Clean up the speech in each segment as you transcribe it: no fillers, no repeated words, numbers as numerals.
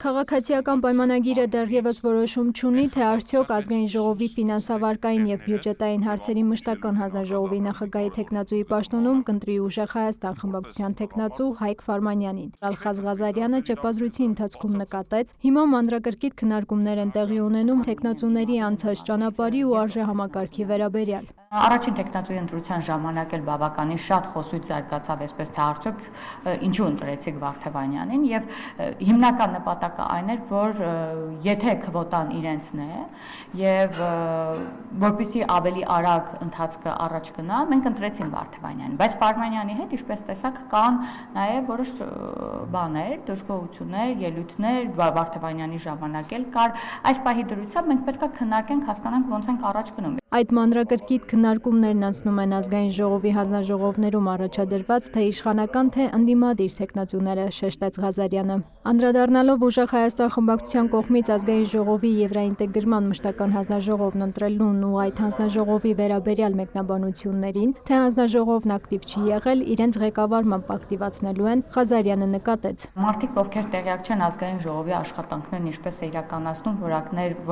Քաղաքացիական պայմանագիրը դեռևս որոշում չունի, թե արդյոք ազգային ժողովի ֆինանսավարկային և բյուջետային հարցերի մշտական հանձնաժողովի նախագահի թեկնածուի պաշտոնում կընտրի Ուժեղ Հայաստան խմբակցության թեկնածու Հայկ Ֆարմանյանին։ Ալխազ Ղազարյանը ճեպազրույցի ընթացքում նկատեց, հիմա մանրակրկիտ քննարկումներ են տեղի ունենում թեկնածուների անցած ճանապարհի ու արժեհամակարգի վերաբերյալ։ Առաջին թեկնածուի ընտրության ժամանակ էլ բավականին շատ խոսույթ զարգացավ, այսպես թե արդյոք ինչու ընտրեցիք Վարդևանյանին, եւ հիմնական նպատակը այն էր, որ եթե քվոտան իրենցն է եւ որպեսզի ավելի արագ ընթացքը առաջ գնա, մենք ընտրեցինք Վարդևանյանին, բայց Ֆարմանյանի հետ, ինչպես տեսակ, կան նաեւ որոշ բաներ, դժգոհություններ, ելույթներ, Վարդևանյանի ժամանակ էլ կար։ Այս պահի դրությամբ մենք պետք է քննարկենք, հասկանանք ոնց ենք առաջ գնում։ Այդ մանրակրկիտ քննարկումներն անցնում են ազգային ժողովի հանձնաժողովներում առաջադրված թե իշխանական, թե ընդդիմադիր թեկնածուները, շեշտեց Ղազարյանը։ Անդրադառնալով Ուժեղ Հայաստան խմբակցության կողմից ազգային ժողովի եվրաինտեգրման մշտական հանձնաժողովն ընտրելուն ու այդ հանձնաժողովի վերաբերյալ մեկնաբանություններին, թե հանձնաժողովն ակտիվ չի եղել, իրենց ղեկավարմամբ ակտիվացնելու են, Ղազարյանը նկատեց։ Մարդիկ, ովքեր տեղյակ չեն ազգային ժողովի աշխատանքներն ինչպես է իրականացնում,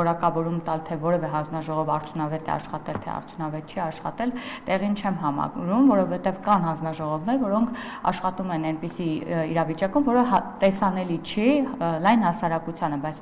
որակավորում տալ, թե որևէ հանձնաժողով արդյունավետ է աշխատել, թե արդյունավետ չի աշխատել, տեղին չեմ համարում, որովհետև կան հանձնաժողովներ, որոնք աշխատում են այնպիսի իրավիճակում, որը տեսանելի չի լայն հասարակությանը, բայց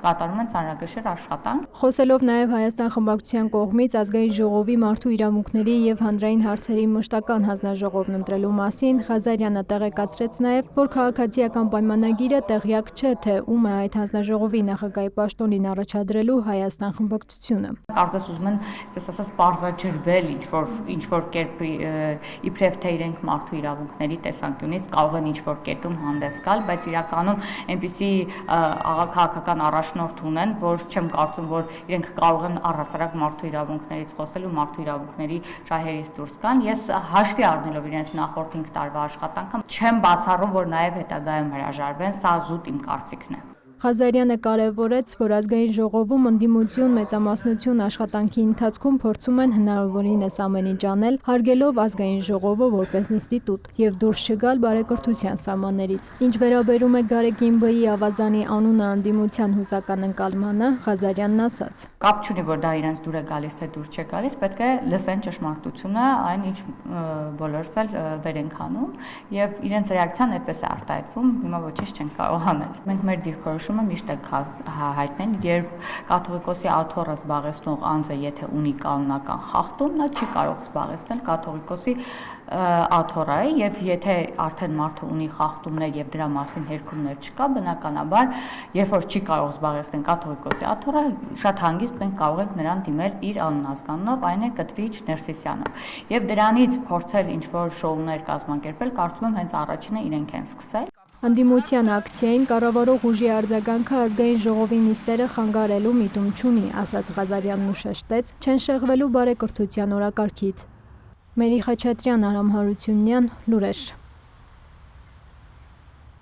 կատարում են ծանրագշեր աշխատանք։ Խոսելով նաև Հայաստան խմբակցության կողմից ազգային ժողովի մարդու իրավունքների եւ հանրային հարցերի մշտական հանձնաժողովն ընտրելու մասին, Ղազարյանը տեղեկացրեց նաև, որ քաղաքացիական պայմանագիրը տեղյակ չէ, թե ում է այդ հանձնաժողովի նախագահի պաշտոնին առաջադրելու Հայաստան խմբակցությունը։ Կարծես ուզում են, այսպես ասած, պարզաջրվել ինչ-որ կերպ իբրև թե իրենք մարդու իրավունքների տեսանկյունից կարող են ինչ-որ կետում հանդես գալ, բայց իրականում այնպիսի քաղաքական առաջնորդ ունեն, որ չեմ կարծում, որ իրենք կարող են առհասարակ մարդու իրավունքներից խոսել ու մարդու իրավունքների շահերից դուրս գան։ Ես հաշվի առնելով իրենց նախորդ 5 տարվա աշխատանքը, չեմ բացառում, որ նաև հետագայում հրաժարվեն, սա զուտ իմ կարծիքն է։ Ղազարյանը կարևորեց, որ ազգային ժողովում ընդդիմություն մեծամասնություն աշխատանքի ընթացքում փորձում են հնարավորինս ամեն ինչ անել, հարգելով ազգային ժողովը որպես ինստիտուտ եւ դուրս չգալ բարեկրթության սահմաններից։ Ինչ վերաբերում է Գարեգին Բ-ի ավազանի անունը ընդդիմության հուսական ընկալմանը, Ղազարյանն ասաց. Կապ չունի, որ դա իրենց դուր է գալիս, թե դուր չէ գալիս, պետք է լսեն ճշմարտությունը, այն ինչ բոլորս էլ վեր ենք անում եւ իրենց ռեակցիան այդպես է արտահայտվում, հիմա ոչինչ չեն կարող անել։ Մենք մեր դիրքորոշումը միշտ ենք հայտնել, երբ կաթողիկոսի աթոռը զբաղեցնող անձը եթե ունի կանոնական խախտում, նա չի կարող զբաղեցնել կաթողիկոսի աթոռը եւ եթե արդեն մարդը ունի խախտումներ եւ դրա մասին հերքումներ չկա, բնականաբար, երբ որ չի կարող զբաղեցնել կաթողիկոսի աթոռը, շատ հանգիստ մենք կարող ենք նրան դիմել իր անունազգանով, այն է Կտրիչ Ներսիսյանով։ Եվ դրանից փորձել ինչ-որ շոուներ կազմակերպել, կարծում եմ հենց առաջինը իրենք են սկսել։ Ընդդիմության ակցիային կառավարող ուժի արձագանքը ազգային ժողովի նիստերը խանգարելու միտում չունի, ասաց Ղազարյանն ու շեշտեց, չեն շեղվելու բարեկրթության օրակարգից։ Մերի Խաչատրյան, Արամ Հարությունյան, լուրեր։